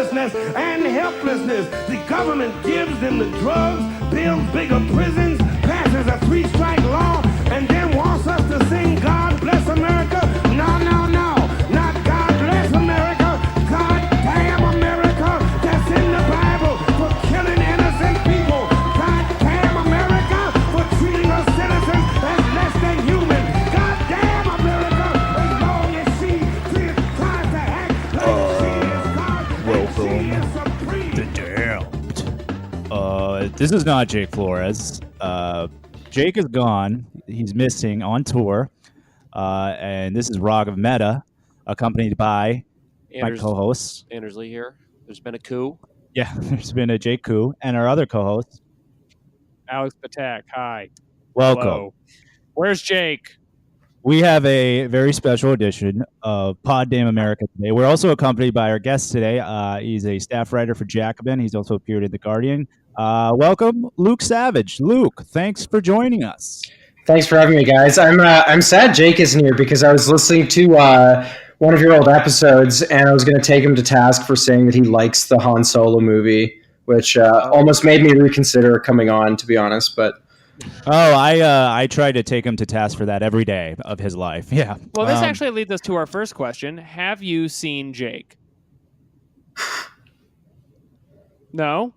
hopelessness and helplessness. The government gives them the drugs, builds bigger prisons, passes a 3-strike law, and then wants us to sing God Bless America. No, no, no. Not God Bless America. God damn America. That's in the Bible for killing innocent people. God damn America for treating us citizens as less than human. God damn America as long as she tries to act like she is God and she is supreme. The Damned. This is not Jake Flores. Jake is gone. He's missing on tour. And this is Raghav Mehta, accompanied by my co-hosts. Anders Lee here. There's been a coup. Yeah, there's been a Jake coup. And our other co-host. Alex Patak, hi. Welcome. Hello. Where's Jake? We have a very special edition of Pod Damn America today. We're also accompanied by our guest today. He's a staff writer for Jacobin. He's also appeared in The Guardian. Welcome, Luke Savage. Luke, thanks for joining us. Thanks for having me, guys. I'm sad Jake isn't here because I was listening to one of your old episodes, and I was going to take him to task for saying that he likes the Han Solo movie, which almost made me reconsider coming on, to be honest. But I try to take him to task for that every day of his life. Yeah. Well, this actually leads us to our first question. Have you seen Jake? No?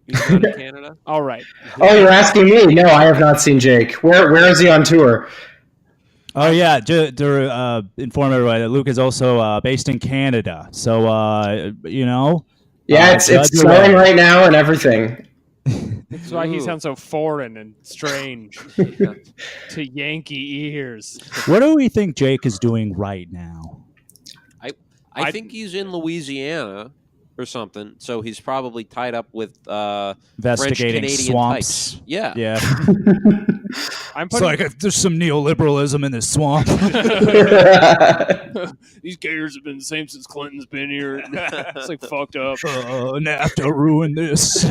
He's not in Canada. All right. oh, you're asking me? No, I have not seen Jake. Where is he on tour? Oh, yeah. To inform everybody that Luke is also based in Canada. So, Yeah, it's snowing right now and everything. That's why he sounds so foreign and strange to Yankee ears. What do we think Jake is doing right now? I think he's in Louisiana or something, so he's probably tied up with Investigating French-Canadian swamps. types. Yeah. It's like there's some neoliberalism in this swamp. These gators have been the same since Clinton's been here. It's like fucked up. NAFTA ruined this.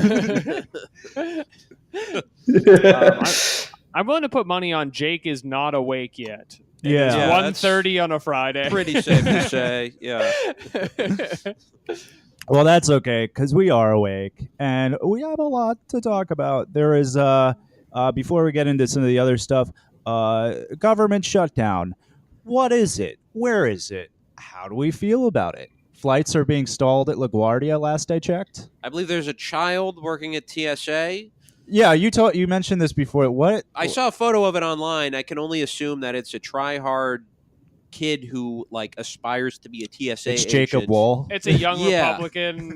I'm willing to put money on Jake is not awake yet. Yeah. It's 1:30 on a Friday. Pretty safe to say, yeah. Well, that's okay, because we are awake, and we have a lot to talk about. There is, before we get into some of the other stuff, government shutdown. What is it? Where is it? How do we feel about it? Flights are being stalled at LaGuardia, last I checked. I believe there's a child working at TSA. Yeah, you mentioned this before. What? I saw a photo of it online. I can only assume that it's a try-hard kid who aspires to be a TSA It's agent. Jacob Wool. It's a young Republican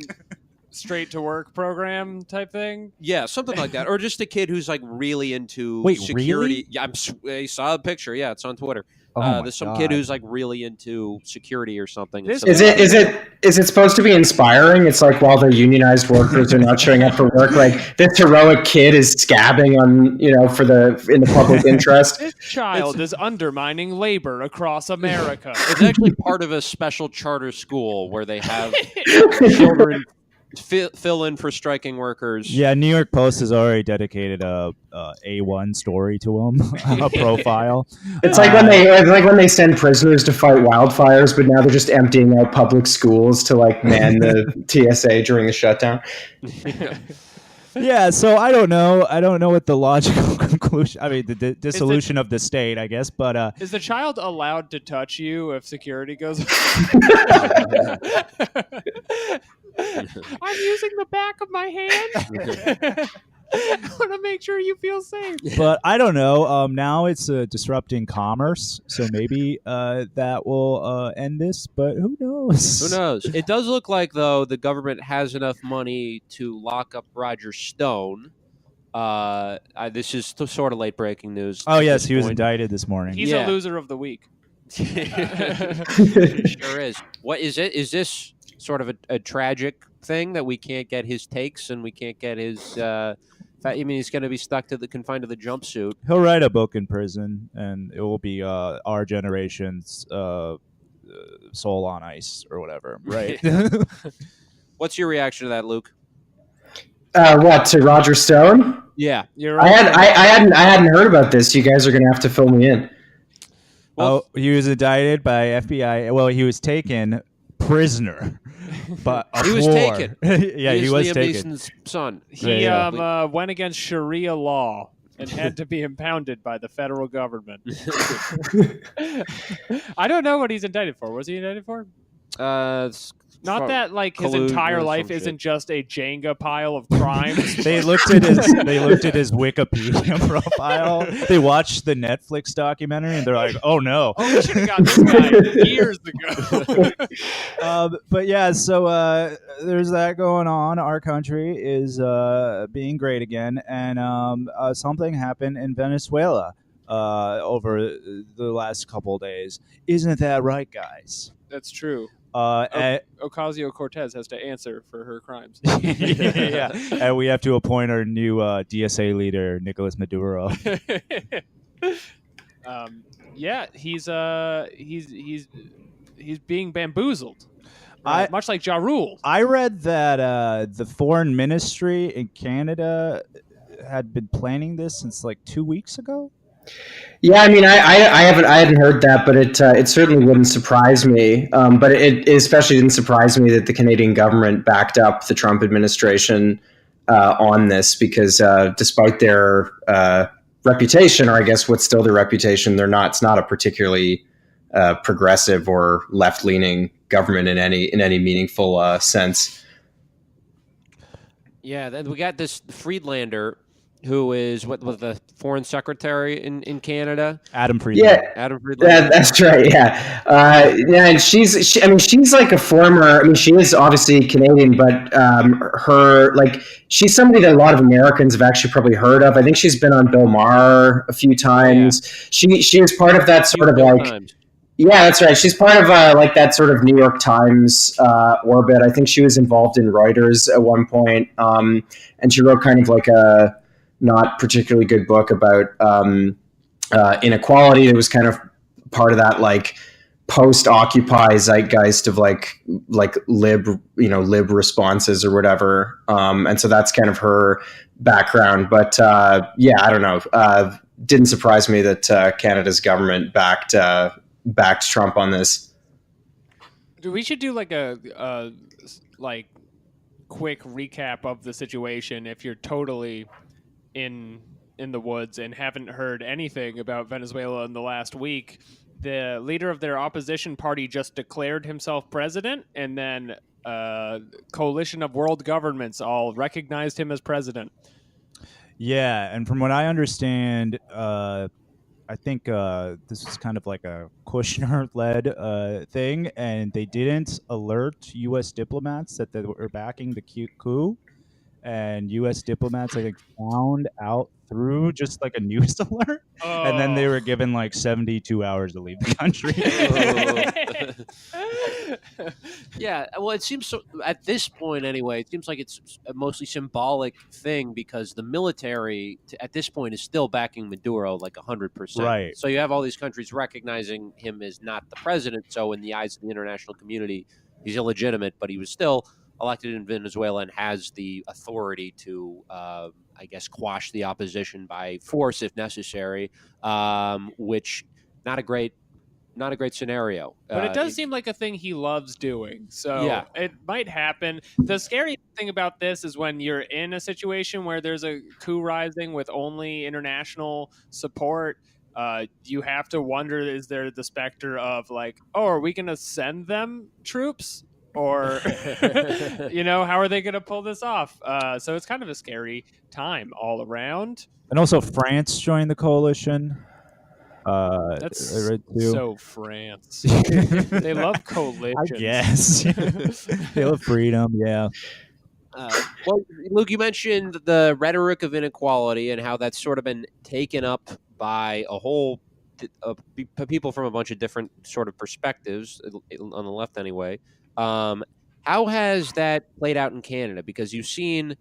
straight to work program type thing. Yeah, something like that. Or just a kid who's really into security. Really? Yeah, I saw the picture. Yeah, it's on Twitter. There's some kid who's really into security or something. Is it supposed to be inspiring? It's like while the unionized workers are not showing up for work, this heroic kid is scabbing on in the public interest. This child is undermining labor across America. It's actually part of a special charter school where they have children fill in for striking workers. Yeah, New York Post has already dedicated a A1 story to him, a profile. It's like when they send prisoners to fight wildfires, but now they're just emptying out public schools to man the TSA during the shutdown. Yeah, so I don't know. I don't know what the logical conclusion. I mean, the dissolution of the state, I guess. But is the child allowed to touch you if security goes? I'm using the back of my hand. I want to make sure you feel safe. But I don't know. Now it's disrupting commerce, so maybe that will end this. But who knows? Who knows? It does look like, though, the government has enough money to lock up Roger Stone. This is sort of late breaking news. Oh yes, he was indicted this morning. He's a loser of the week. Sure is. What is it? Is this sort of a tragic thing that we can't get his takes and we can't get his? He's going to be confined to the jumpsuit. He'll write a book in prison, and it will be our generation's Soul on Ice or whatever, right? What's your reaction to that, Luke? What, to Roger Stone? Yeah, you're right. I hadn't heard about this. You guys are going to have to fill me in. Well, he was indicted by FBI. Well, he was taken prisoner but He was taken. Yeah, he was Liam taken. Neeson's son. He Yeah. went against Sharia law and had to be impounded by the federal government. I don't know what he's indicted for. Was he indicted for? Not that like his entire life isn't just a Jenga pile of crimes. They looked at his Wikipedia profile. They watched the Netflix documentary and they're like, "Oh no, Oh, we should have got this guy years ago." But yeah, so there's that going on. Our country is being great again, and something happened in Venezuela over the last couple of days. Isn't that right, guys? That's true. And, Ocasio-Cortez has to answer for her crimes. yeah, and we have to appoint our new DSA leader, Nicolas Maduro. Yeah, he's being bamboozled. Much like Ja Rule. I read that the foreign ministry in Canada had been planning this since like 2 weeks ago. Yeah, I mean, I hadn't heard that, but it certainly wouldn't surprise me. But it especially didn't surprise me that the Canadian government backed up the Trump administration on this, because despite their reputation, or I guess what's still their reputation, it's not a particularly progressive or left leaning government in any meaningful sense. Yeah, then we got this Friedlander, who is what was the foreign secretary in Canada? Adam Friedlander. Yeah, Adam Friedlander. that's right. Yeah, and she's like a former. I mean, she is obviously Canadian, but she's somebody that a lot of Americans have actually probably heard of. I think she's been on Bill Maher a few times. Yeah. She was part of that sort of like. Times. Yeah, that's right. She's part of like that sort of New York Times orbit. I think she was involved in Reuters at one point, and she wrote kind of like a not particularly good book about inequality. It was kind of part of that like post-Occupy zeitgeist of like lib responses or whatever. And so that's kind of her background. But yeah, I don't know. Didn't surprise me that Canada's government backed Trump on this. We should do like a quick recap of the situation if you're totally in the woods and haven't heard anything about Venezuela in the last week. The leader of their opposition party just declared himself president, and then a coalition of world governments all recognized him as president. Yeah, and from what I understand, I think this was kind of like a Kushner-led thing, and they didn't alert U.S. diplomats that they were backing the coup. And U.S. diplomats, I think, found out through just like a news alert, and then they were given like 72 hours to leave the country. Yeah, well, it seems so at this point anyway. It seems like it's a mostly symbolic thing, because the military at this point is still backing Maduro like 100%. Right. So you have all these countries recognizing him as not the president. So in the eyes of the international community, he's illegitimate, but he was still elected in Venezuela and has the authority to, I guess, quash the opposition by force if necessary, which not a great scenario. But it does seem like a thing he loves doing. So yeah, it might happen. The scary thing about this is when you're in a situation where there's a coup rising with only international support, you have to wonder, is there the specter of like, oh, are we going to send them troops? Or, how are they going to pull this off? So it's kind of a scary time all around. And also France joined the coalition. That's right too. So France. They love coalitions. I guess. They love freedom, yeah. Well, Luke, you mentioned the rhetoric of inequality and how that's sort of been taken up by a whole people from a bunch of different sort of perspectives, on the left anyway. How has that played out in Canada? Because you've seen,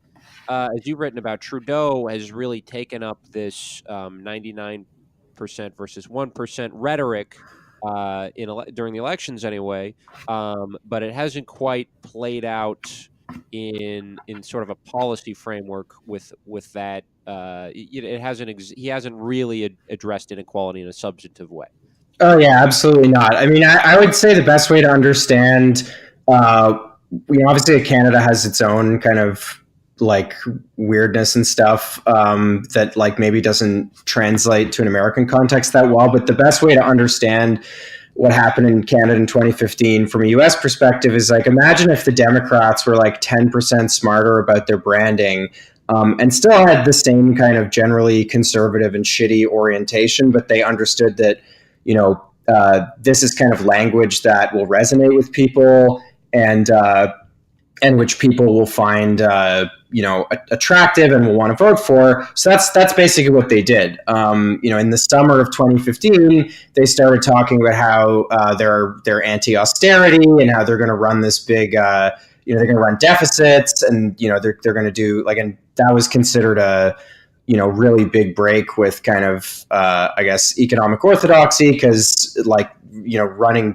as you've written about, Trudeau has really taken up this 99% versus 1% rhetoric during the elections anyway, but it hasn't quite played out in sort of a policy framework with that. It hasn't. He hasn't really addressed inequality in a substantive way. Oh yeah, absolutely not. I mean, I would say the best way to understand obviously Canada has its own kind of like weirdness and stuff that like maybe doesn't translate to an American context that well. But the best way to understand what happened in Canada in 2015 from a US perspective is like, imagine if the Democrats were like 10% smarter about their branding and still had the same kind of generally conservative and shitty orientation, but they understood that, this is kind of language that will resonate with people and which people will find, attractive and will want to vote for. So that's basically what they did. In the summer of 2015, they started talking about how they're anti-austerity and how they're going to run this big, they're going to run deficits, and they're going to do like, and that was considered a really big break with kind of I guess economic orthodoxy, because like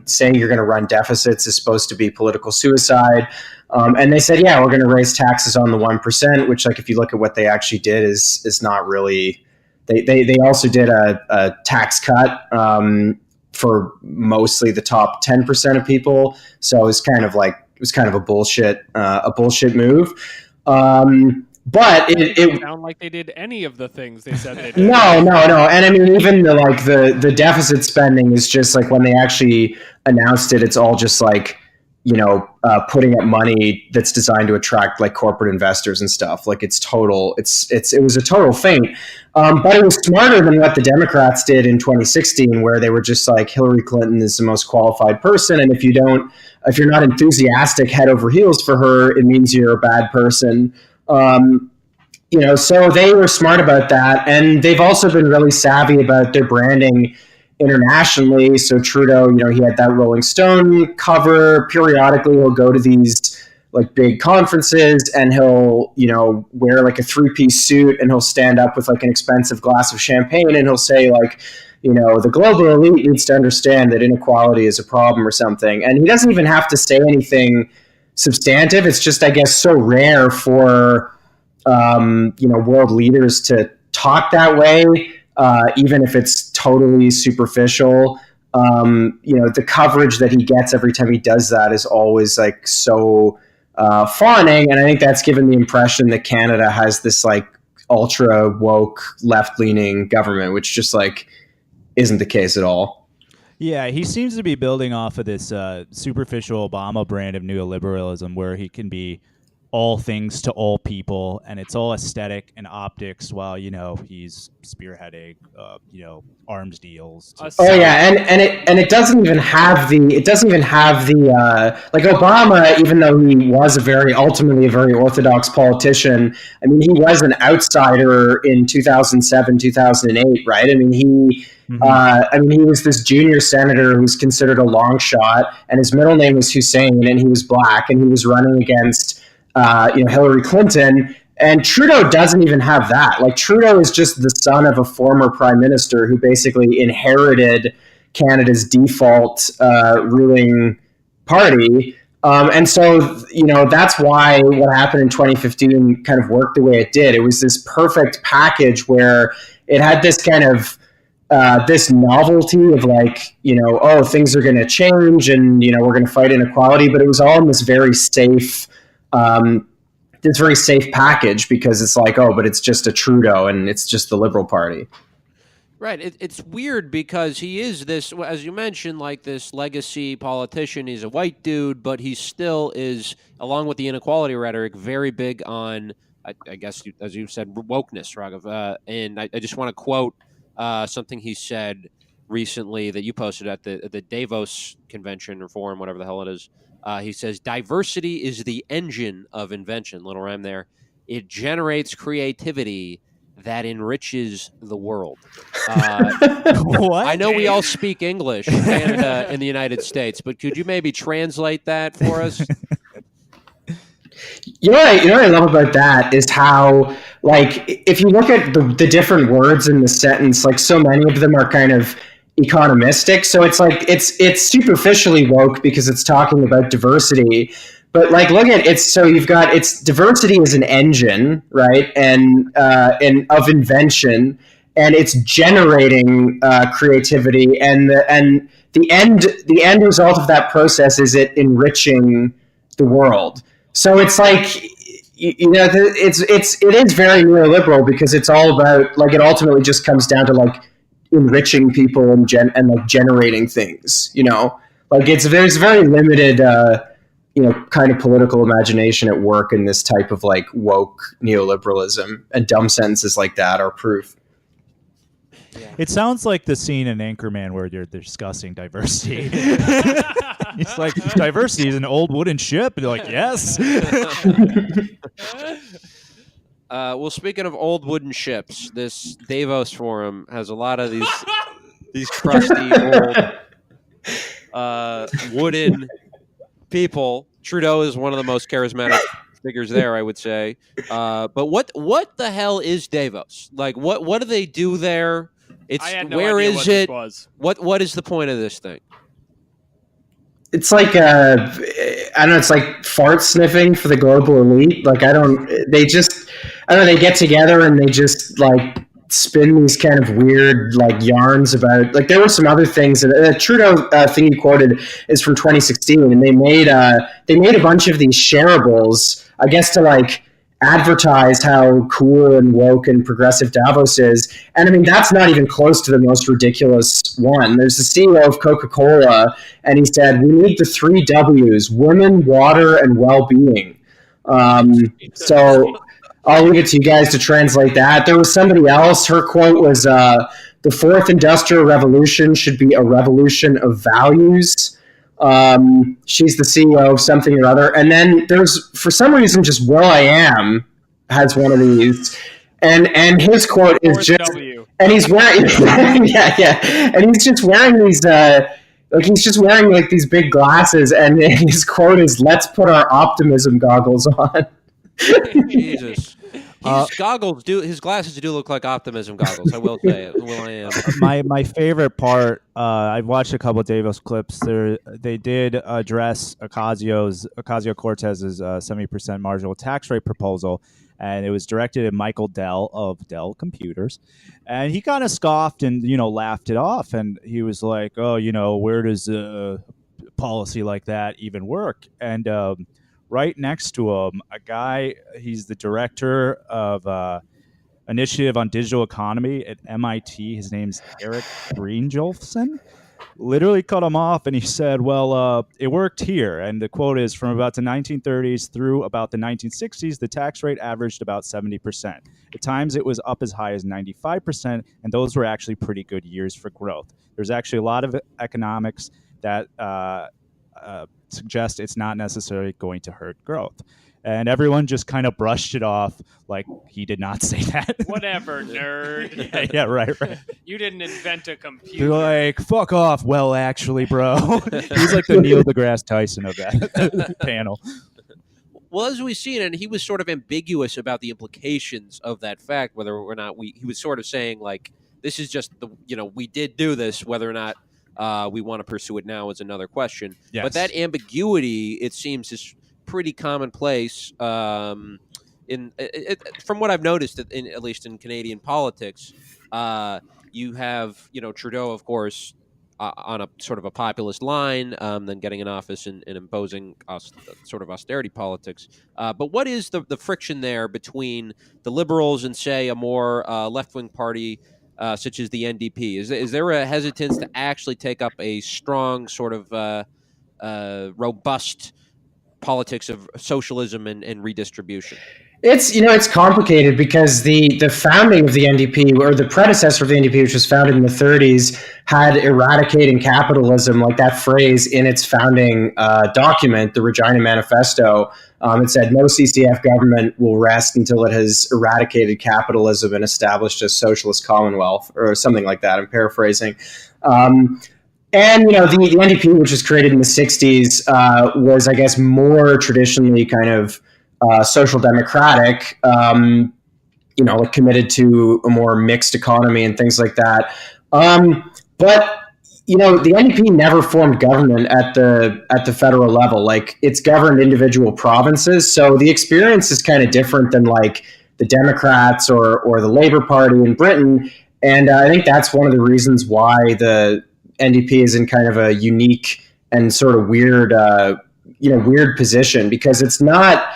saying you're going to run deficits is supposed to be political suicide. And they said, yeah, we're going to raise taxes on the 1%, which, like, if you look at what they actually did, is not really. They also did a tax cut for mostly the top 10% of people. So it was kind of a bullshit move. But it sound like they did any of the things they said they did. No. And I mean, even the deficit spending is just like, when they actually announced it, it's all just like, putting up money that's designed to attract like corporate investors and stuff. Like it was a total feint. But it was smarter than what the Democrats did in 2016, where they were just like, Hillary Clinton is the most qualified person, and if you're not enthusiastic head over heels for her, it means you're a bad person. So they were smart about that, and they've also been really savvy about their branding internationally. So Trudeau, he had that Rolling Stone cover. Periodically, he'll go to these like big conferences, and he'll, wear like a 3-piece suit, and he'll stand up with like an expensive glass of champagne, and he'll say like, the global elite needs to understand that inequality is a problem or something. And he doesn't even have to say anything substantive. It's just, I guess, so rare for world leaders to talk that way, even if it's totally superficial. The coverage that he gets every time he does that is always like so fawning, and I think that's given the impression that Canada has this like ultra woke left leaning government, which just like isn't the case at all. Yeah, he seems to be building off of this superficial Obama brand of neoliberalism, where he can be all things to all people, and it's all aesthetic and optics, while he's spearheading arms deals. And it doesn't even have the like Obama, even though he was ultimately a very orthodox politician. I mean, he was an outsider in 2007, 2008, right? I mean, he was this junior senator who was considered a long shot, and his middle name was Hussein, and he was black, and he was running against Hillary Clinton. And Trudeau doesn't even have that. Like, Trudeau is just the son of a former prime minister who basically inherited Canada's default ruling party. And so, that's why what happened in 2015 kind of worked the way it did. It was this perfect package where it had this kind of this novelty of like, things are going to change, and, we're going to fight inequality. But it was all in this very safe package, because it's like, but it's just a Trudeau, and it's just the Liberal Party. Right. It's weird because he is this, as you mentioned, like this legacy politician. He's a white dude, but he still is, along with the inequality rhetoric, very big on, I guess, as you said, wokeness, Raghav. And I just want to quote something he said recently that you posted at the Davos convention or forum, whatever the hell it is. He says, diversity is the engine of invention. Little rhyme there. It generates creativity that enriches the world. What? I know we all speak English, Canada and the United States, but could you maybe translate that for us? What I love about that is how, like, if you look at the different words in the sentence, like, so many of them are kind of economistic. So it's like it's superficially woke because it's talking about diversity. But like, look at it. So you've got diversity is an engine, right? And of invention, and it's generating creativity. And the end result of that process is it enriching the world. So it's like, it is very neoliberal because it's all about, like, it ultimately just comes down to like enriching people and like generating things, like there's very limited kind of political imagination at work in this type of like woke neoliberalism, and dumb sentences like that are proof. It sounds like the scene in Anchorman where they're discussing diversity. It's like, diversity is an old wooden ship. And they're like, yes. Well, speaking of old wooden ships, this Davos Forum has a lot of these crusty old wooden people. Trudeau is one of the most charismatic figures there, I would say. But what the hell is Davos? Like, what do they do there? I had no where idea is what it? This was. What is the point of this thing? It's like I don't know. It's like fart sniffing for the global elite. Like they get together and they just like spin these kind of weird like yarns about, like, there were some other things. The Trudeau thing you quoted is from 2016, and they made a bunch of these shareables, I guess, to like advertise how cool and woke and progressive Davos is. And I mean, that's not even close to the most ridiculous one. There's the CEO of Coca-Cola, and he said, we need the 3 W's: women, water, and well-being. So I'll leave it to you guys to translate that. There was somebody else, her quote was, the 4th Industrial Revolution should be a revolution of values. She's the CEO of something or other. And then there's, for some reason, just Will.i.am has one of these. And his quote is just, W. and he's wearing, yeah. And he's just wearing these, like these big glasses. And his quote is, let's put our optimism goggles on. Jesus. His glasses do look like optimism goggles. I will say it. Will.i.am. My favorite part. I've watched a couple of Davos clips. They did address Ocasio-Cortez's 70% marginal tax rate proposal, and it was directed at Michael Dell of Dell Computers, and he kind of scoffed and laughed it off, and he was like, "Oh, where does policy like that even work?" And right next to him, a guy, he's the director of Initiative on Digital Economy at MIT. His name's Eric Brynjolfsson. Literally cut him off, and he said, well, it worked here. And the quote is, from about the 1930s through about the 1960s, the tax rate averaged about 70%. At times, it was up as high as 95%, and those were actually pretty good years for growth. There's actually a lot of economics that suggest it's not necessarily going to hurt growth. And everyone just kind of brushed it off like he did not say that. Whatever, nerd. yeah, right. You didn't invent a computer. You're like, fuck off. Well, actually, bro. He's like the Neil deGrasse Tyson of that panel. Well, as we've seen, and he was sort of ambiguous about the implications of that fact, whether or not he was sort of saying, like, this is just we did do this, whether or not we want to pursue it now is another question. Yes. But that ambiguity, it seems, is pretty commonplace from what I've noticed, at least in Canadian politics. You have Trudeau, of course, on a sort of a populist line, then getting in office and imposing sort of austerity politics. But what is the friction there between the Liberals and, say, a more left-wing party such as the NDP? Is there a hesitance to actually take up a strong sort of robust politics of socialism and redistribution? It's complicated because the founding of the NDP, or the predecessor of the NDP, which was founded in the 30s, had eradicating capitalism, like that phrase, in its founding document, the Regina Manifesto. It said, no CCF government will rest until it has eradicated capitalism and established a socialist commonwealth, or something like that. I'm paraphrasing. And, the NDP, which was created in the 60s, was, I guess, more traditionally kind of social democratic, committed to a more mixed economy and things like that. But the NDP never formed government at the federal level. Like, it's governed individual provinces. So the experience is kind of different than like the Democrats or the Labour Party in Britain. And I think that's one of the reasons why the NDP is in kind of a unique and sort of weird weird position because it's not.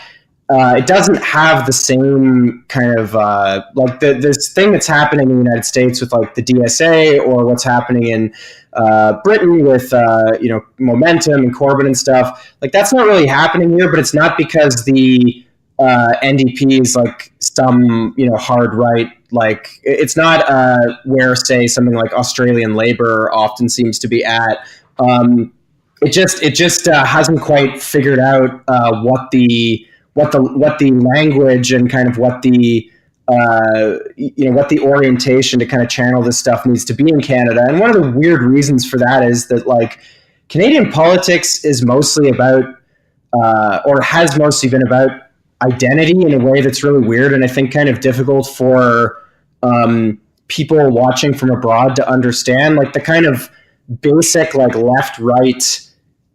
It doesn't have the same kind of like this thing that's happening in the United States with like the DSA, or what's happening in Britain with Momentum and Corbyn and stuff. Like that's not really happening here, but it's not because the NDP is like some hard right. Like it's not where say something like Australian Labor often seems to be at. It just hasn't quite figured out what the language and kind of what the what the orientation to kind of channel this stuff needs to be in Canada. And one of the weird reasons for that is that like Canadian politics is mostly about or has mostly been about identity in a way that's really weird, and I think kind of difficult for people watching from abroad to understand. Like the kind of basic like left-right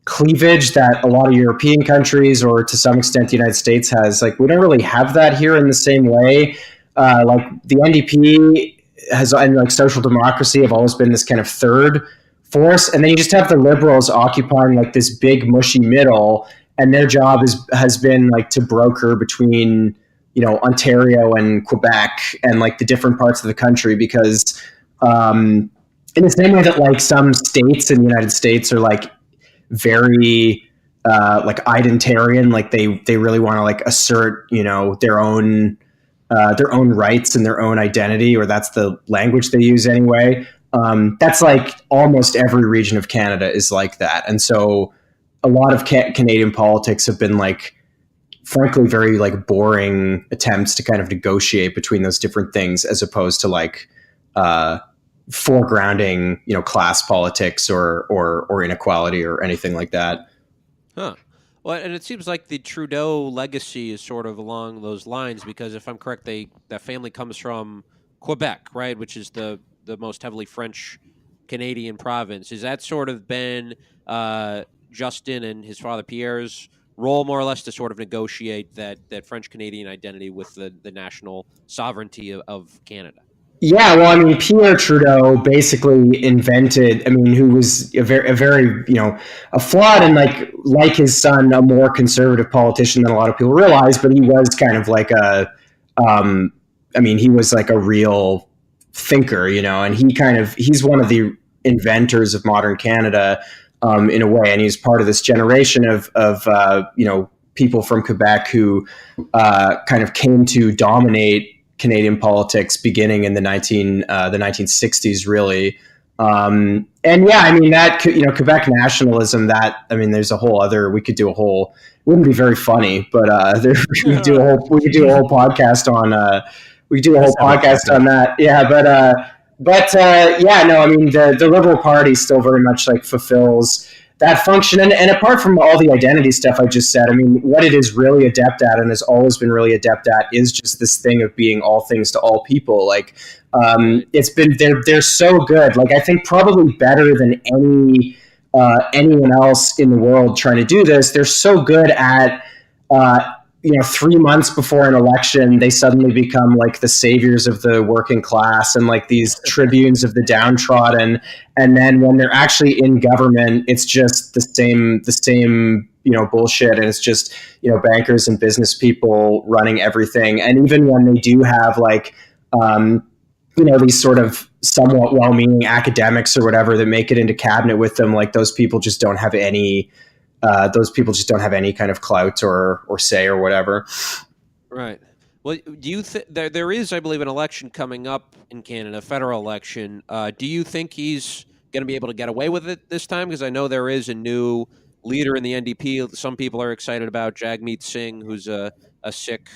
cleavage that a lot of European countries, or to some extent the United States, has. Like we don't really have that here in the same way. Like the NDP has, and like social democracy have always been this kind of third force, and then you just have the Liberals occupying like this big mushy middle, and their job has been like to broker between Ontario and Quebec and like the different parts of the country, because in the same way that like some states in the United States are like very like identarian, like they really want to like assert their own rights and their own identity, or that's the language they use anyway. That's like almost every region of Canada is like that, and so a lot of Canadian politics have been like, frankly, very like boring attempts to kind of negotiate between those different things, as opposed to like foregrounding class politics or inequality or anything like that. Huh. Well, and it seems like the Trudeau legacy is sort of along those lines, because if I'm correct, that family comes from Quebec, right, which is the most heavily French Canadian province. Has that sort of been Justin and his father Pierre's role, more or less, to sort of negotiate that French Canadian identity with the national sovereignty of Canada? Yeah, well, I mean, Pierre Trudeau basically invented, who was a very a flawed and like his son, a more conservative politician than a lot of people realize, but he was kind of like he was like a real thinker, and he's one of the inventors of modern Canada, in a way, and he's part of this generation of people from Quebec who kind of came to dominate Canadian politics beginning in the 1960s, really. And yeah, that Quebec nationalism. There's a whole other. We could do a whole. Wouldn't be very funny, but we could do a whole podcast on. We could do a whole podcast on that. Yeah, but yeah, no. The Liberal Party still very much like fulfills that function. And apart from all the identity stuff I just said, what it is really adept at, and has always been really adept at, is just this thing of being all things to all people. Like, it's been, they're so good. Like, I think probably better than anyone else in the world trying to do this. They're so good at, 3 months before an election, they suddenly become like the saviors of the working class and like these tribunes of the downtrodden. And then when they're actually in government, it's just the same, bullshit. And it's just, bankers and business people running everything. And even when they do have like, these sort of somewhat well-meaning academics or whatever that make it into cabinet with them, like those people just don't have any kind of clout or say or whatever. Right. Well, do you think there is, I believe, an election coming up in Canada, a federal election? Do you think he's going to be able to get away with it this time? Because I know there is a new leader in the NDP. Some people are excited about Jagmeet Singh, who's a Sikh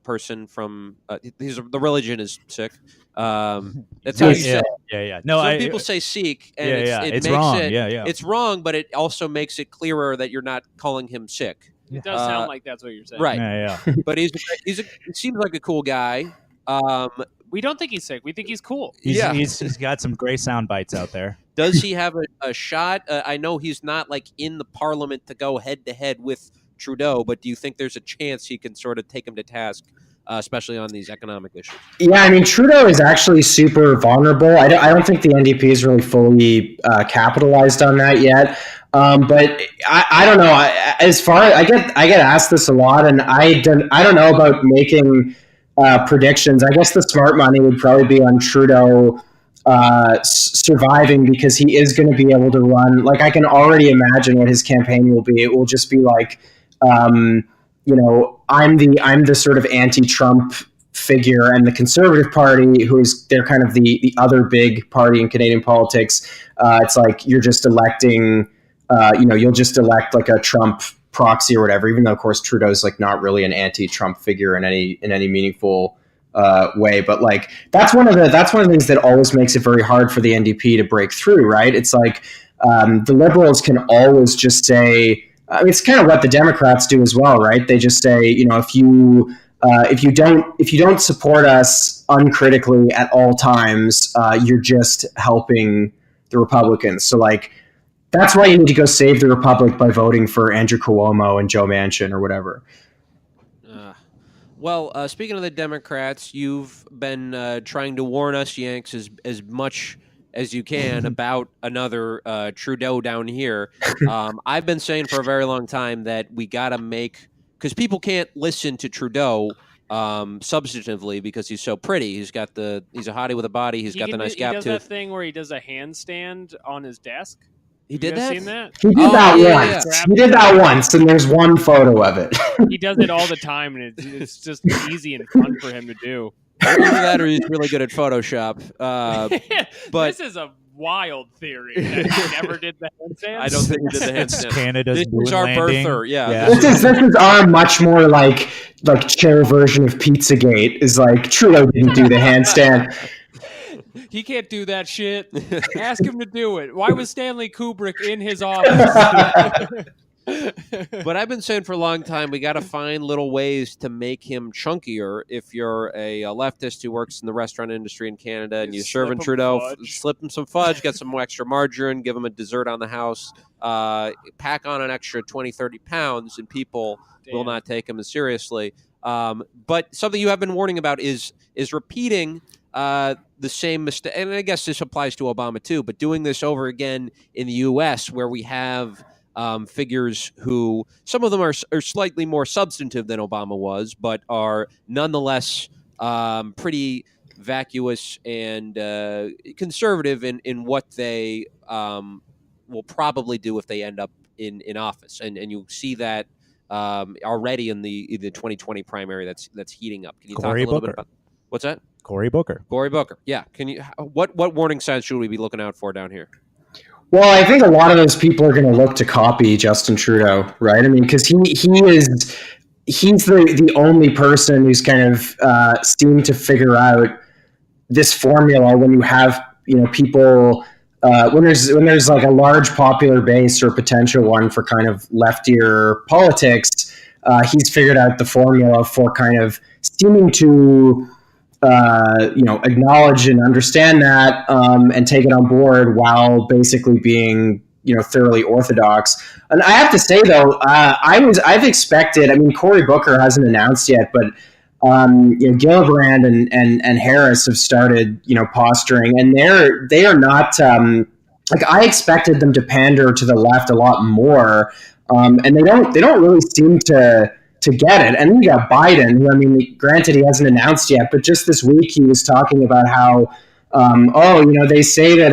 person from. The religion is Sikh. That's how you say it. Yeah. No, some people say Sikh, and it it's makes wrong. it. Yeah. It's wrong, but it also makes it clearer that you're not calling him Sikh. It does sound like that's what you're saying, right? Yeah. But he seems like a cool guy. We don't think he's sick. We think he's cool. He's got some great sound bites out there. Does he have a shot? I know he's not like in the parliament to go head to head with Trudeau, but do you think there's a chance he can sort of take him to task especially on these economic issues. Yeah, I mean, Trudeau is actually super vulnerable. I don't think the NDP is really fully capitalized on that yet. But I don't know. I get asked this a lot, and I don't know about making predictions. I guess the smart money would probably be on Trudeau surviving, because he is going to be able to run. Like, I can already imagine what his campaign will be. It will just be like, I'm the sort of anti-Trump figure, and the Conservative Party, they're kind of the other big party in Canadian politics. It's like you're just electing, you'll just elect like a Trump proxy or whatever, even though of course Trudeau's like not really an anti-Trump figure in any meaningful way. But like that's one of the things that always makes it very hard for the NDP to break through, right? It's like the Liberals can always just say, it's kind of what the Democrats do as well, right? They just say, if you don't support us uncritically at all times, you're just helping the Republicans. So like, that's why you need to go save the Republic by voting for Andrew Cuomo and Joe Manchin or whatever. Well, speaking of the Democrats, you've been trying to warn us Yanks as much as you can about another Trudeau down here. I've been saying for a very long time that we got to because people can't listen to Trudeau substantively because he's so pretty. He's a hottie with a body. He's got the nice gap tooth. He does that thing where he does a handstand on his desk. He did that? Seen that? He did that once. Yeah. He did that once, and there's one photo of it. He does it all the time, and it's just easy and fun for him to do. Either that, or he's really good at Photoshop. But this is a wild theory that he never did the handstand. I don't think he did the handstand. Canada's moon our landing. birther. Yeah. This is our much more like chair version of Pizzagate. Is like Trudeau didn't do the handstand. He can't do that shit. Ask him to do it. Why was Stanley Kubrick in his office? But I've been saying for a long time, we got to find little ways to make him chunkier. If you're a leftist who works in the restaurant industry in Canada and you're serving Trudeau, slip him some fudge, get some extra margarine, give him a dessert on the house, pack on an extra 20, 30 pounds, and people will not take him as seriously. But something you have been warning about is repeating the same mistake, and I guess this applies to Obama too, but doing this over again in the U.S. where we have figures who, some of them are slightly more substantive than Obama was, but are nonetheless pretty vacuous and conservative in what they will probably do if they end up in office. And you see that already in the 2020 primary that's heating up. Can you talk a little bit about what's that? Cory Booker. Yeah. Can you? What warning signs should we be looking out for down here? Well, I think a lot of those people are going to look to copy Justin Trudeau, right? I mean, because he's the only person who's kind of seemed to figure out this formula when you have people when there's like a large popular base or potential one for kind of leftier politics. He's figured out the formula for kind of seeming to acknowledge and understand that and take it on board while basically being thoroughly orthodox. And I have to say though, I've expected. I mean, Cory Booker hasn't announced yet, but Gillibrand and Harris have started posturing, and they are not like I expected them to pander to the left a lot more, and they don't really seem to get it. And then you got Biden, who, I mean, granted he hasn't announced yet, but just this week he was talking about how, they say that,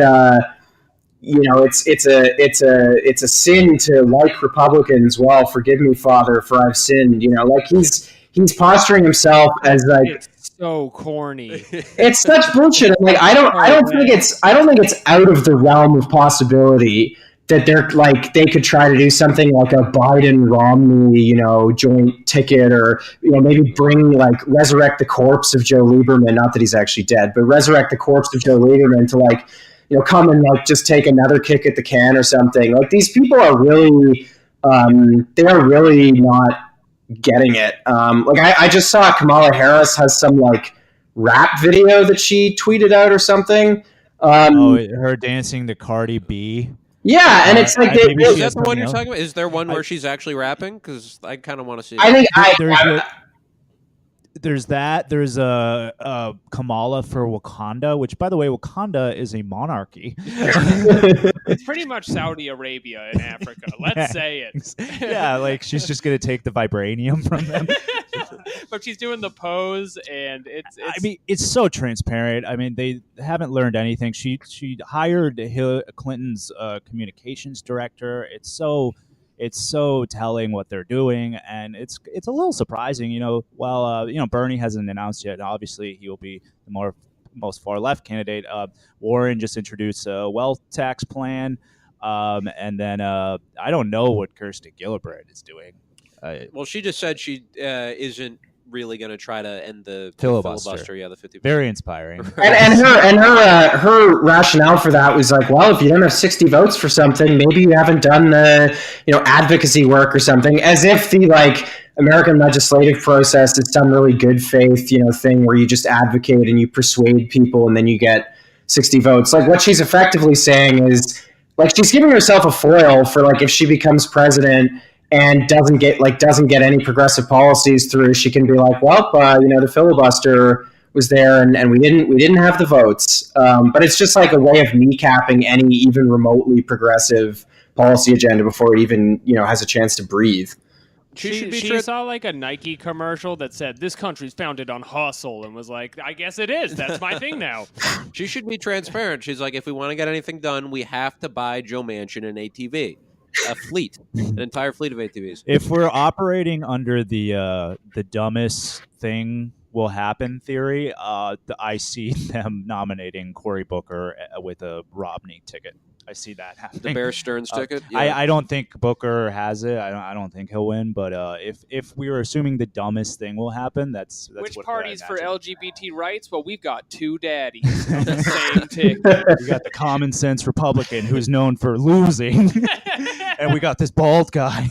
it's a sin to like Republicans. Well, forgive me, Father, for I've sinned. Like he's posturing himself as like, it's so corny. It's such bullshit. I'm like, I don't think it's out of the realm of possibility that they're like they could try to do something like a Biden Romney, joint ticket, or maybe resurrect the corpse of Joe Lieberman. Not that he's actually dead, but resurrect the corpse of Joe Lieberman to come and just take another kick at the can or something. Like these people are really, they are really not getting it. I just saw Kamala Harris has some rap video that she tweeted out or something. Her dancing to Cardi B. Yeah, and it's like is that the one you're talking about? Is there one where she's actually rapping? Because I kind of want to see. I think there's that. There's a Kamala for Wakanda, which, by the way, Wakanda is a monarchy. It's pretty much Saudi Arabia in Africa. Let's say it. Yeah, like she's just gonna take the vibranium from them. But she's doing the pose, and it's. I mean, it's so transparent. I mean, they haven't learned anything. She hired Hillary Clinton's communications director. It's so telling what they're doing, and it's a little surprising. While Bernie hasn't announced yet, and obviously he will be the most far left candidate. Warren just introduced a wealth tax plan, and then I don't know what Kirsten Gillibrand is doing. Well, she just said she isn't really going to try to end the filibuster. Yeah, the 50%. Very inspiring. And her rationale for that was like, well, if you don't have 60 votes for something, maybe you haven't done the advocacy work or something, as if the American legislative process is some really good faith thing where you just advocate and you persuade people and then you get 60 votes. Like, what she's effectively saying is, like, she's giving herself a foil for, like, if she becomes president and doesn't get any progressive policies through, she can be like, well, the filibuster was there and we didn't have the votes. But it's just like a way of kneecapping any even remotely progressive policy agenda before it even has a chance to breathe. She saw like a Nike commercial that said, "This country's founded on hustle," and was like, "I guess it is. That's my thing now." She should be transparent. She's like, if we want to get anything done, we have to buy Joe Manchin an ATV. A fleet, an entire fleet of ATVs. If we're operating under the dumbest thing will happen theory, I see them nominating Cory Booker with a Romney ticket. I see that happening. The Bear Stearns ticket. Yeah. I don't think Booker has it. I don't think he'll win. But if we were assuming the dumbest thing will happen, that's which what party's I for imagine. LGBT rights? Well, we've got two daddies on the same ticket. We got the common sense Republican who's known for losing, and we got this bald guy.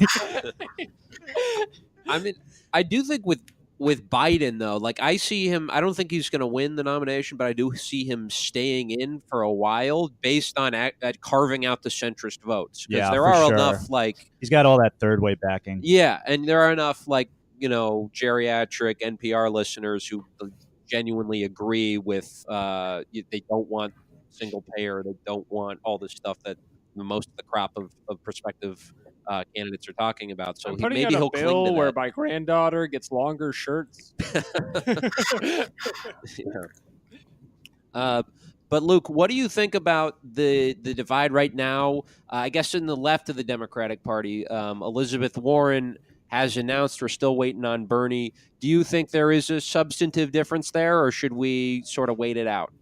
I mean, I do think with Biden, though, like, I see him, I don't think he's going to win the nomination, but I do see him staying in for a while based on carving out the centrist votes. Because there are enough, like... He's got all that third way backing. Yeah, and there are enough, like, geriatric NPR listeners who genuinely agree with, they don't want single payer, they don't want all this stuff that most of the crop of prospective candidates are talking about. So maybe he'll cling to that. Bill where my granddaughter gets longer shirts. Yeah. But Luke, what do you think about the divide right now? I guess in the left of the Democratic Party, Elizabeth Warren has announced we're still waiting on Bernie. Do you think there is a substantive difference there, or should we sort of wait it out?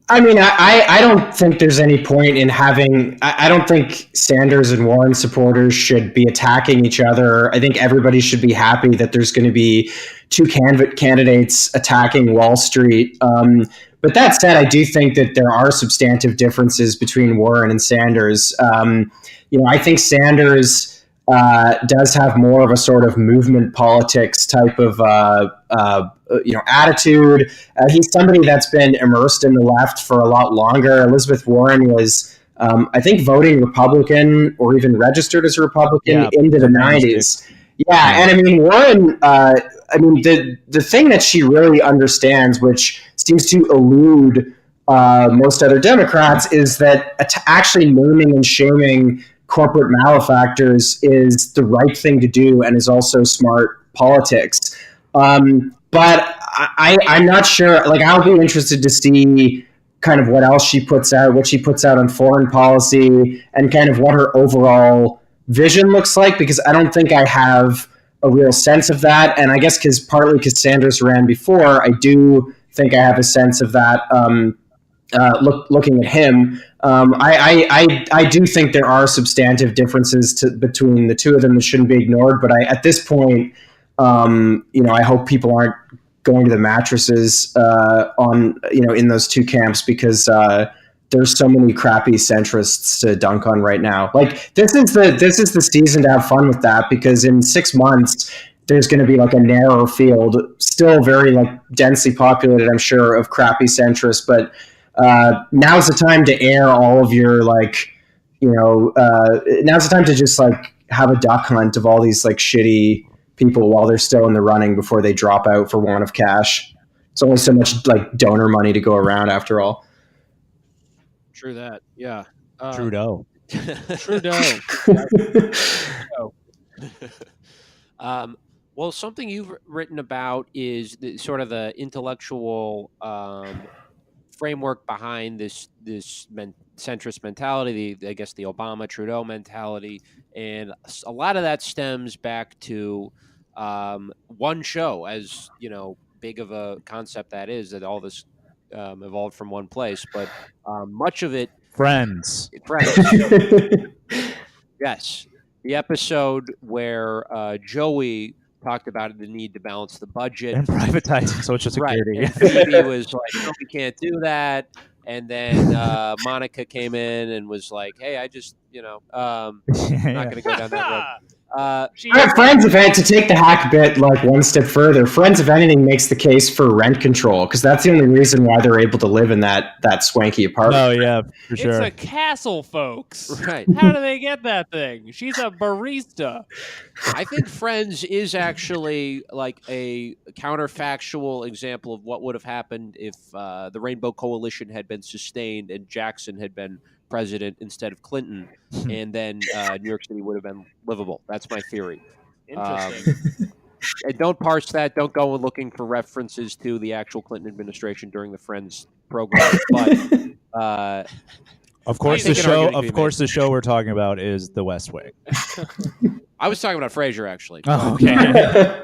I mean, I don't think there's any point in having... I don't think Sanders and Warren supporters should be attacking each other. I think everybody should be happy that there's going to be two candidates attacking Wall Street. But that said, I do think that there are substantive differences between Warren and Sanders. I think Sanders does have more of a sort of movement politics type of attitude. He's somebody that's been immersed in the left for a lot longer. Elizabeth Warren was, I think, voting Republican or even registered as a Republican into the 90s. Yeah, and I mean, Warren, the thing that she really understands, which seems to elude most other Democrats, is that actually naming and shaming corporate malefactors is the right thing to do and is also smart politics. But I'm not sure. Like, I'll be interested to see kind of what else she puts out, what she puts out on foreign policy, and kind of what her overall vision looks like, because I don't think I have a real sense of that. And I guess partly because Sanders ran before, I do think I have a sense of that looking at him. I do think there are substantive differences between the two of them that shouldn't be ignored. But at this point, I hope people aren't going to the mattresses in those two camps, because there's so many crappy centrists to dunk on right now. Like, this is the season to have fun with that, because in 6 months there's going to be like a narrower field, still very like densely populated, I'm sure, of crappy centrists, but now's the time to air all of your now's the time to just like have a duck hunt of all these like shitty people while they're still in the running before they drop out for want of cash. It's only so much like donor money to go around after all. True that. Yeah. Trudeau. Trudeau. Well, something you've written about is sort of the intellectual framework behind this centrist mentality. I guess the Obama Trudeau mentality, and a lot of that stems back to one show. As you know, big of a concept that is, that all this evolved from one place, but much of it. Friends. Yes. The episode where Joey talked about the need to balance the budget and privatizing Social Security. Right. And Phoebe was like, no, we can't do that. And then Monica came in and was like, hey, I just, I'm not going to go down that road. Friends, if I had to take the hack bit like one step further, Friends, if anything, makes the case for rent control, because that's the only reason why they're able to live in that swanky apartment. Oh yeah, for sure. It's a castle, folks. Right? How do they get that thing? She's a barista. I think Friends is actually like a counterfactual example of what would have happened if the Rainbow Coalition had been sustained and Jackson had been president instead of Clinton, and then New York City would have been livable. That's my theory. Interesting. And don't parse that. Don't go looking for references to the actual Clinton administration during the Friends program. But of course, the show we're talking about is The West Wing. I was talking about Frasier, actually. Oh, okay.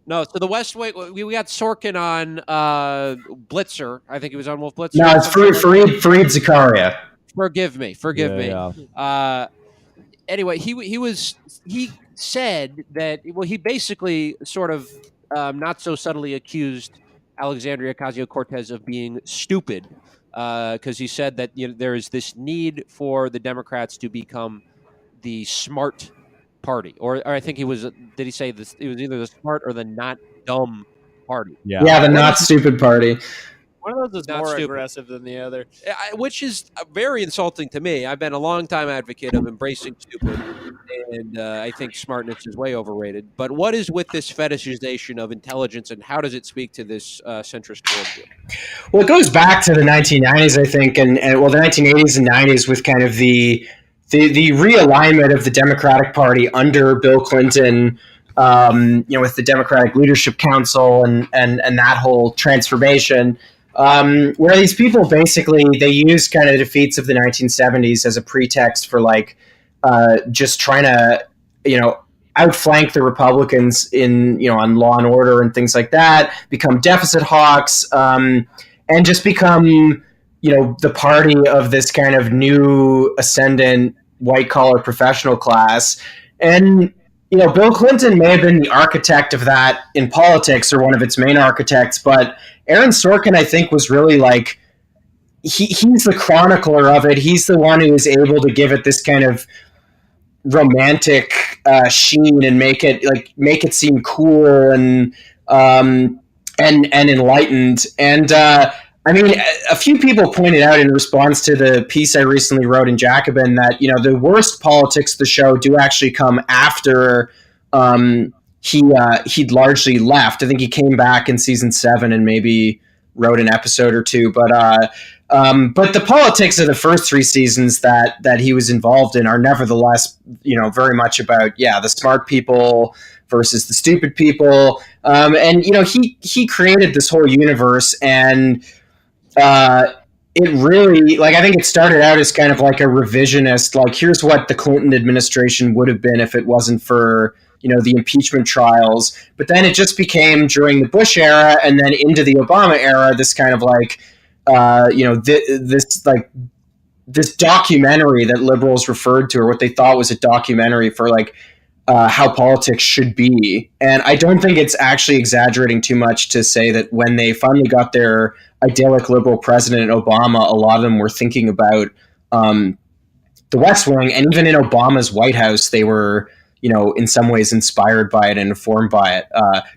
No, so The West Wing. We got Sorkin on Blitzer. I think he was on Wolf Blitzer. No, it's Fareed Zakaria. Forgive me. Yeah. Anyway, he said that, well, he basically sort of not so subtly accused Alexandria Ocasio-Cortez of being stupid, because he said that there is this need for the Democrats to become the smart party, or I think did he say this? It was either the smart or the not dumb party. Yeah, the not stupid party. One of those is Not more stupid. aggressive than the other. Which is very insulting to me. I've been a long-time advocate of embracing stupid, and I think smartness is way overrated. But what is with this fetishization of intelligence, and how does it speak to this centrist worldview? Well, it goes back to the 1990s, I think, and the 1980s and 90s with kind of the realignment of the Democratic Party under Bill Clinton, with the Democratic Leadership Council and that whole transformation. Where these people basically, they use kind of the defeats of the 1970s as a pretext for just trying to, outflank the Republicans on law and order and things like that, become deficit hawks, and just become, the party of this kind of new ascendant white collar professional class. And, Bill Clinton may have been the architect of that in politics, or one of its main architects, but Aaron Sorkin, I think, was really he's the chronicler of it. He's the one who is able to give it this kind of romantic sheen and make it seem cool and enlightened. And a few people pointed out in response to the piece I recently wrote in Jacobin that the worst politics of the show do actually come after he'd largely left. I think he came back in season 7 and maybe wrote an episode or two, but the politics of the first 3 seasons that he was involved in are nevertheless, very much about the smart people versus the stupid people, and he created this whole universe, and it really, I think it started out as kind of like a revisionist, here's what the Clinton administration would have been if it wasn't for the impeachment trials. But then it just became, during the Bush era and then into the Obama era, this kind of this documentary that liberals referred to, or what they thought was a documentary for how politics should be. And I don't think it's actually exaggerating too much to say that when they finally got their idyllic liberal president, Obama, a lot of them were thinking about the West Wing, and even in Obama's White House, they were, in some ways inspired by it and informed by it.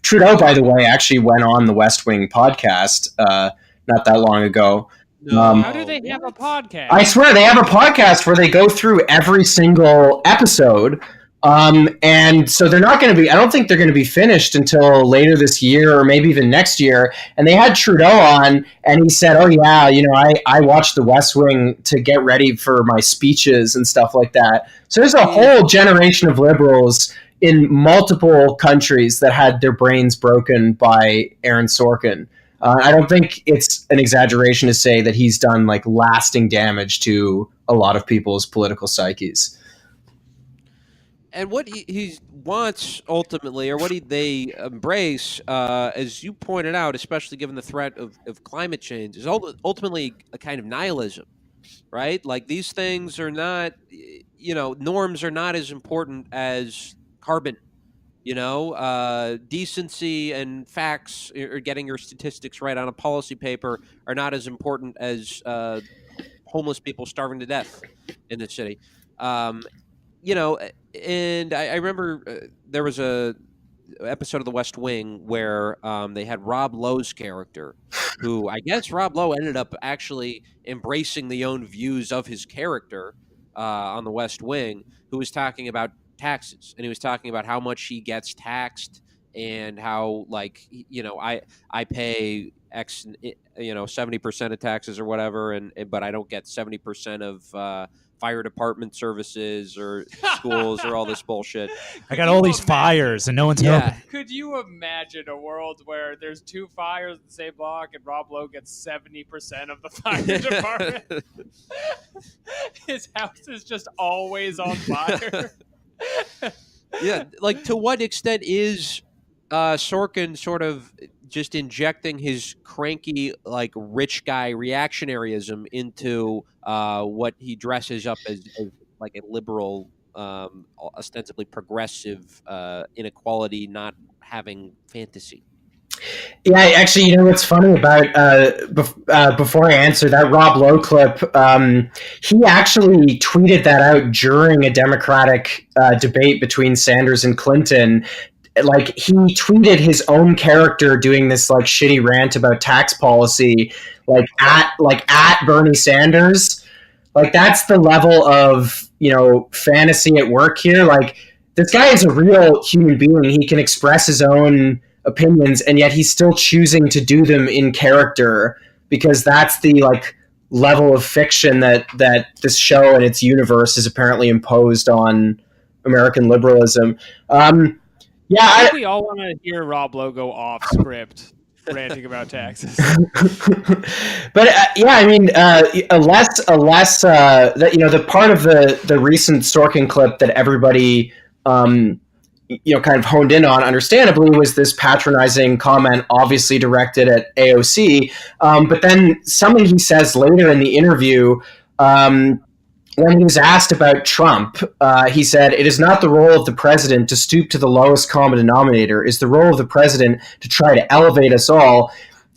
Trudeau, by the way, actually went on the West Wing podcast not that long ago. How do they have a podcast? I swear, they have a podcast where they go through every single episode And so they're not going to be, I don't think they're going to be finished until later this year or maybe even next year. And they had Trudeau on, and he said, oh yeah, I watched The West Wing to get ready for my speeches and stuff like that. So there's a whole generation of liberals in multiple countries that had their brains broken by Aaron Sorkin. I don't think it's an exaggeration to say that he's done like lasting damage to a lot of people's political psyches. And what he wants ultimately, or what they embrace, as you pointed out, especially given the threat of climate change, is ultimately a kind of nihilism, right? Like these things are not, norms are not as important as carbon. Decency and facts, or getting your statistics right on a policy paper, are not as important as homeless people starving to death in the city. And I remember there was a episode of The West Wing where they had Rob Lowe's character, who I guess Rob Lowe ended up actually embracing the own views of his character on The West Wing, who was talking about taxes, and he was talking about how much he gets taxed and how, like, I pay X, 70% of taxes or whatever, but I don't get 70% of fire department services or schools or all this bullshit. I got all these fires and no one's helping. Could you imagine a world where there's two fires in the same block and Rob Lowe gets 70% of the fire department? His house is just always on fire. Yeah, like to what extent is Sorkin sort of just injecting his cranky, like, rich guy reactionaryism into what he dresses up as like a liberal, ostensibly progressive, inequality, not having fantasy? Yeah, actually, what's funny about before I answer that Rob Lowe clip, he actually tweeted that out during a Democratic debate between Sanders and Clinton. Like, he tweeted his own character doing this like shitty rant about tax policy, at Bernie Sanders. Like, that's the level of fantasy at work here. Like, this guy is a real human being. He can express his own opinions, and yet he's still choosing to do them in character, because that's the level of fiction that this show and its universe is apparently imposed on American liberalism. I think we all want to hear Rob Lowe go off script ranting about taxes. But the part of the recent Sorkin clip that everybody kind of honed in on, understandably, was this patronizing comment, obviously directed at AOC. But then something he says later in the interview, when he was asked about Trump, he said, "It is not the role of the president to stoop to the lowest common denominator. It is the role of the president to try to elevate us all.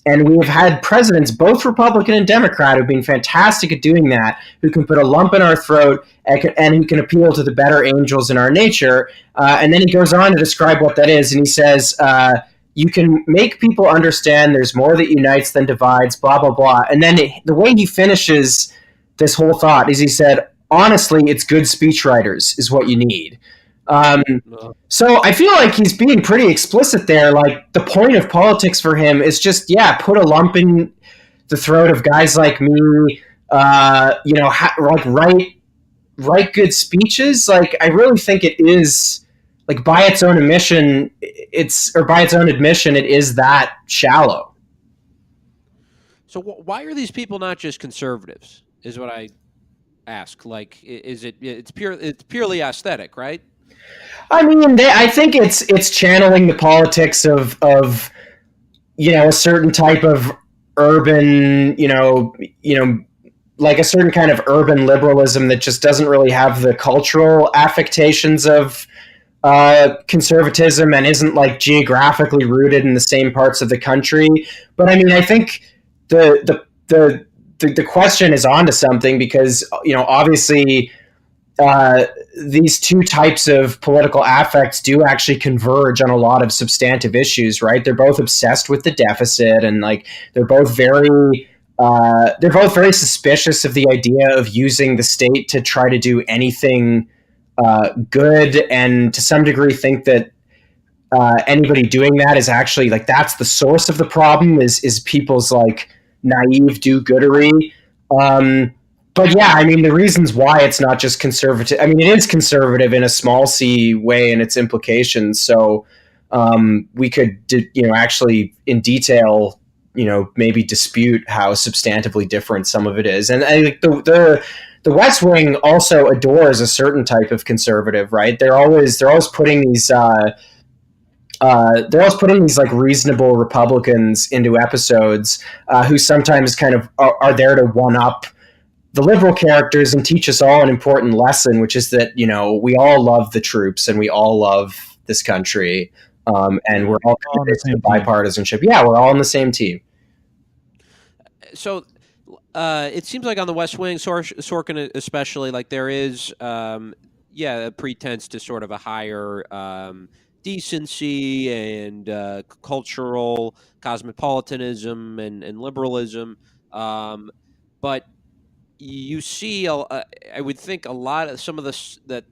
And we've had presidents, both Republican and Democrat, who've been fantastic at doing that, who can put a lump in our throat and who can appeal to the better angels in our nature." And then he goes on to describe what that is. And he says, you can make people understand there's more that unites than divides, blah, blah, blah. And then the way he finishes this whole thought is he said, "Honestly, it's good speechwriters is what you need." So I feel like he's being pretty explicit there. Like, the point of politics for him is just, put a lump in the throat of guys like me, write good speeches. Like, I really think it is, like, by its own admission, it is that shallow. So why are these people not just conservatives, is what I ask. Like, is it's purely aesthetic, right? I mean, I think it's channeling the politics of a certain type of urban, like a certain kind of urban liberalism that just doesn't really have the cultural affectations of conservatism and isn't like geographically rooted in the same parts of the country. But I mean, I think the question is onto something, because obviously these two types of political affects do actually converge on a lot of substantive issues, right? They're both obsessed with the deficit, and they're both very suspicious of the idea of using the state to try to do anything good, and to some degree think that anybody doing that is actually like that's the source of the problem is people's like naive do-goodery. But yeah, I mean, the reasons why it's not just conservative. I mean, it is conservative in a small c way in its implications. So we could, actually in detail, maybe dispute how substantively different some of it is. And the West Wing also adores a certain type of conservative, right? They're always putting these. They're always putting these like reasonable Republicans into episodes who sometimes kind of are there to one up the liberal characters and teach us all an important lesson, which is that we all love the troops and we all love this country, and we're all committed to bipartisanship. Yeah, we're all on the same team. So it seems like on the West Wing, Sorkin especially, like there is, a pretense to sort of a higher decency and cultural cosmopolitanism and liberalism, but you see, I would think a lot of some of that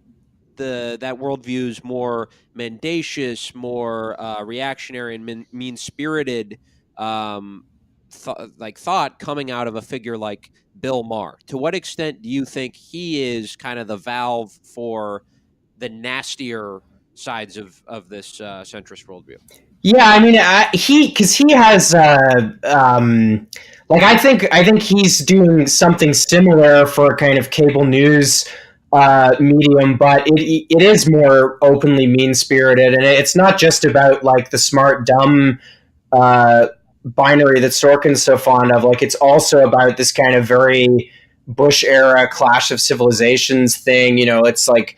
worldview is more mendacious, more reactionary, and mean-spirited thought coming out of a figure like Bill Maher. To what extent do you think he is kind of the valve for the nastier sides of this centrist worldview? Yeah, I mean, he has I think he's doing something similar for kind of cable news medium, but it is more openly mean spirited, and it's not just about like the smart dumb binary that Sorkin's so fond of. Like, it's also about this kind of very Bush era clash of civilizations thing. It's like.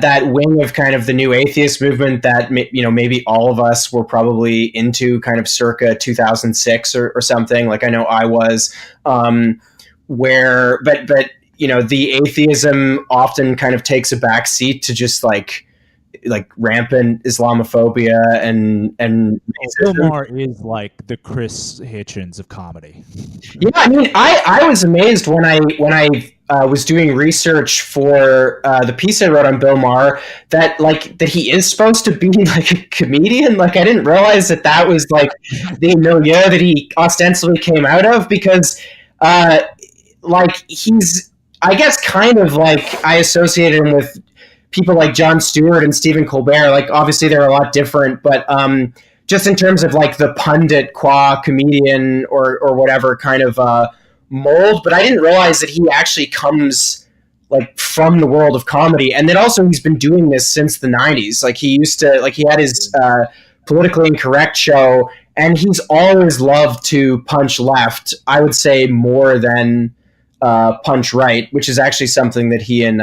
That wing of kind of the new atheist movement that maybe all of us were probably into kind of circa 2006 or something. Like I know I was, but the atheism often kind of takes a back seat to just like rampant Islamophobia and Bill Maher is like the Chris Hitchens of comedy. Yeah, I mean, I was amazed when I was doing research for the piece I wrote on Bill Maher that he is supposed to be like a comedian. Like, I didn't realize that was like the milieu that he ostensibly came out of, because he's, I guess, kind of like I associated him with people like Jon Stewart and Stephen Colbert. Like, obviously they're a lot different, but just in terms of like the pundit qua comedian or whatever kind of mold. But I didn't realize that he actually comes like from the world of comedy, and then also he's been doing this since the 90s. Like, he used to, like, he had his politically incorrect show, and he's always loved to punch left, I would say, more than punch right, which is actually something that he and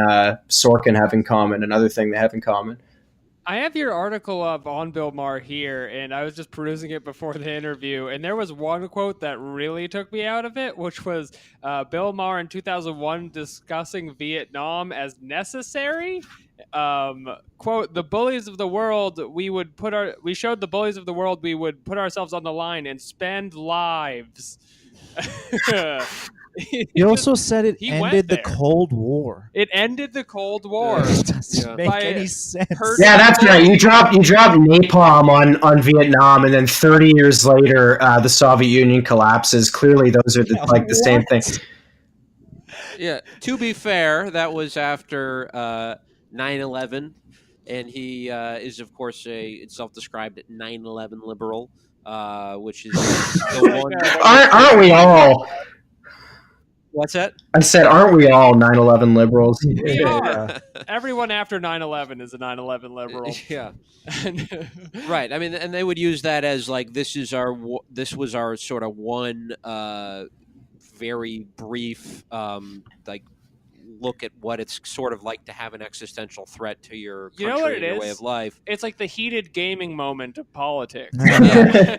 Sorkin have in common, another thing they have in common. I have your article up on Bill Maher here, and I was just perusing it before the interview, and there was one quote that really took me out of it, which was Bill Maher in 2001 discussing Vietnam as necessary. Quote, "The bullies of the world, we showed the bullies of the world we would put ourselves on the line and spend lives." He also said it ended the Cold War. It ended the Cold War. It doesn't make any sense. Yeah, that's right. You drop napalm on Vietnam, and then 30 years later, the Soviet Union collapses. Clearly, those are the same thing. Yeah. To be fair, that was after 9/11, and he is, of course, a self-described 9/11 liberal, which is the one. Aren't we all? What's that? I said, aren't we all 9/11 liberals? We are. Everyone after 9/11 is a 9/11 liberal. Yeah. Right. I mean, and they would use that as like, this was our sort of one very brief look at what it's sort of like to have an existential threat to your country and your way of life. It's like the heated gaming moment of politics. Yeah.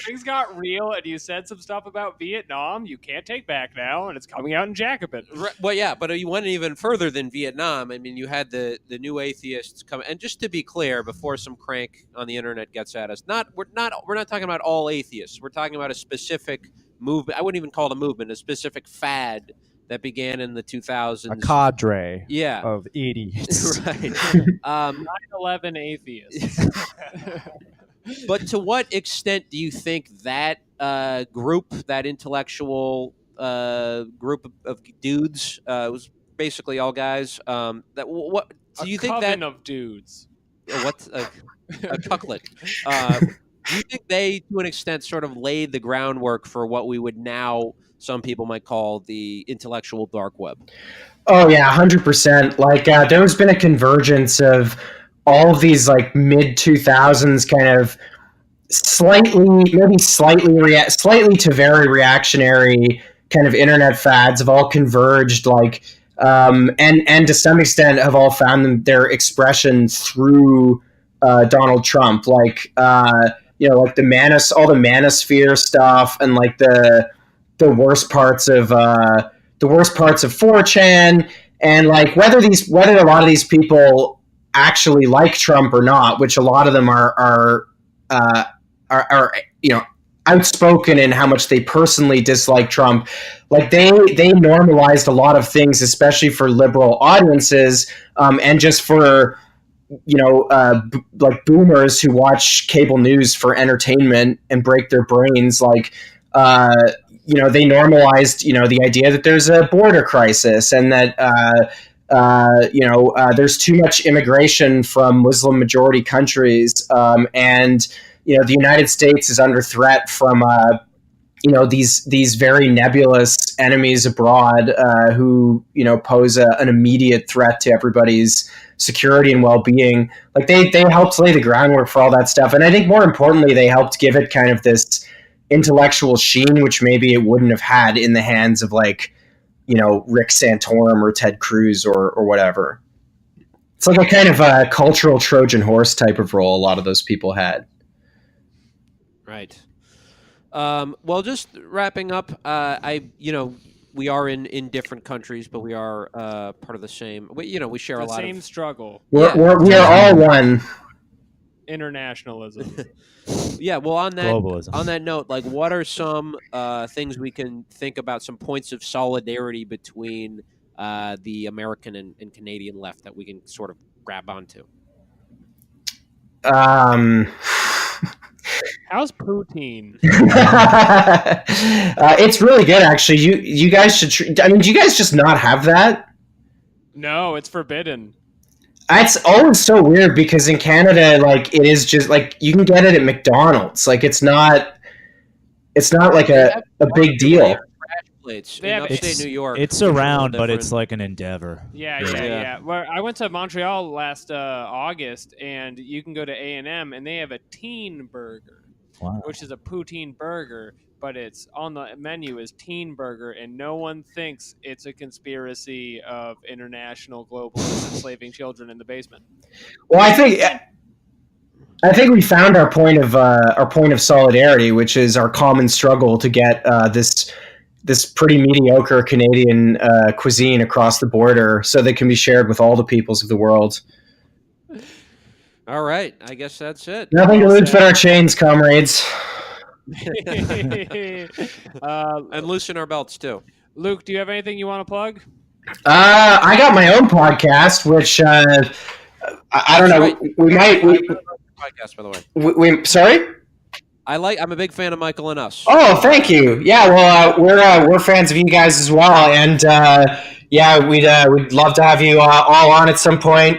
Things got real, and you said some stuff about Vietnam you can't take back now, and it's coming out in Jacobin. Right, well, yeah, but you went even further than Vietnam. I mean, you had the new atheists come, and just to be clear, before some crank on the internet gets at us, we're not talking about all atheists. We're talking about a specific movement. I wouldn't even call it a movement, a specific fad that began in the 2000s. A cadre Yeah. of idiots. Right. 9/11 atheists. But to what extent do you think that group, that intellectual group of dudes, it was basically all guys, that what do you think that of dudes? What's a cucklet? Do you think they, to an extent, sort of laid the groundwork for what we would now, some people might call the intellectual dark web? Oh yeah, 100%. Like there's been a convergence of all of these like mid 2000s kind of slightly to very reactionary kind of internet fads have all converged, like and to some extent have all found their expression through Donald Trump, like like all the manosphere stuff, and like the worst parts of 4chan, and like whether a lot of these people actually like Trump or not, which a lot of them are outspoken in how much they personally dislike Trump. Like they normalized a lot of things, especially for liberal audiences, and just for like boomers who watch cable news for entertainment and break their brains. Like they normalized the idea that there's a border crisis, and that there's too much immigration from Muslim majority countries, and the United States is under threat from these very nebulous enemies abroad who pose an immediate threat to everybody's security and well-being. Like they helped lay the groundwork for all that stuff, and I think more importantly they helped give it kind of this intellectual sheen which maybe it wouldn't have had in the hands of like Rick Santorum or Ted Cruz or whatever. It's like a kind of a cultural Trojan horse type of role a lot of those people had. Right. Well, just wrapping up, we are in different countries, but we are part of the same. We share a lot same of struggle. We are all one. Internationalism. Yeah. Well, Globalism. on that note, like, what are some things we can think about? Some points of solidarity between the American and Canadian left that we can sort of grab onto. How's poutine? It's really good, actually. You guys should. Do you guys just not have that? No, it's forbidden. It's always so weird because in Canada, like it is just like you can get it at McDonald's. Like it's not like a big deal. In upstate New York, it's around, but it's like an endeavor. Yeah. Well, I went to Montreal last August, and you can go to A&M, and they have a teen burger, which is a poutine burger, but it's on the menu as teen burger, and no one thinks it's a conspiracy of international globalists enslaving children in the basement. Well, I think we found our point of solidarity, which is our common struggle to get this pretty mediocre Canadian cuisine across the border so that can be shared with all the peoples of the world. All right. I guess that's it. Nothing to lose but our chains, comrades. And loosen our belts, too. Luke, do you have anything you want to plug? I got my own podcast, which I don't know. Right. We might. Podcast, by the way. We sorry? I'm a big fan of Michael and Us. Oh, thank you. Yeah, well, we're fans of you guys as well, and we'd love to have you all on at some point.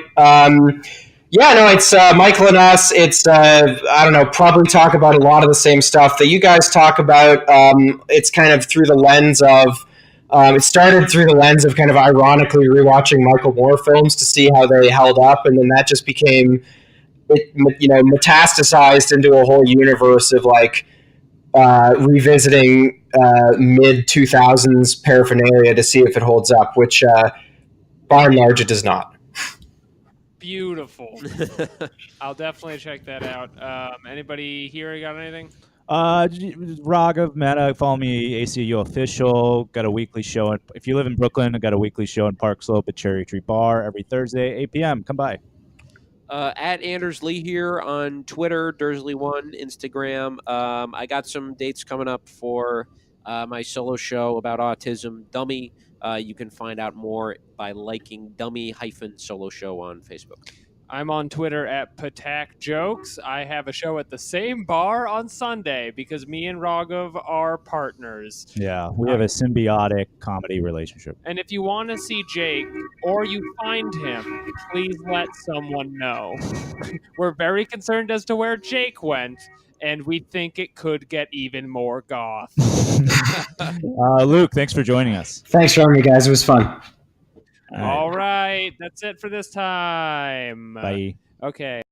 It's Michael and Us. It's I don't know, probably talk about a lot of the same stuff that you guys talk about. It's kind of through the lens of. It started through the lens of kind of ironically rewatching Michael Moore films to see how they held up, and then that just became. It metastasized into a whole universe of like revisiting mid 2000s paraphernalia to see if it holds up, which by and large it does not. Beautiful. I'll definitely check that out. Anybody here got anything? Raghav, Meta, follow me, ACU Official. Got a weekly show. If you live in Brooklyn, I got a weekly show in Park Slope at Cherry Tree Bar every Thursday, 8 p.m. Come by. At Anders Lee here on Twitter, Dursley1, Instagram. I got some dates coming up for my solo show about autism, Dummy. You can find out more by liking Dummy-Solo Show on Facebook. I'm on Twitter at Patak Jokes. I have a show at the same bar on Sunday because me and Raghav are partners. Yeah, we have a symbiotic comedy relationship. And if you want to see Jake or you find him, please let someone know. We're very concerned as to where Jake went, and we think it could get even more goth. Luke, thanks for joining us. Thanks for having me, guys. It was fun. All right. That's it for this time. Bye. Okay.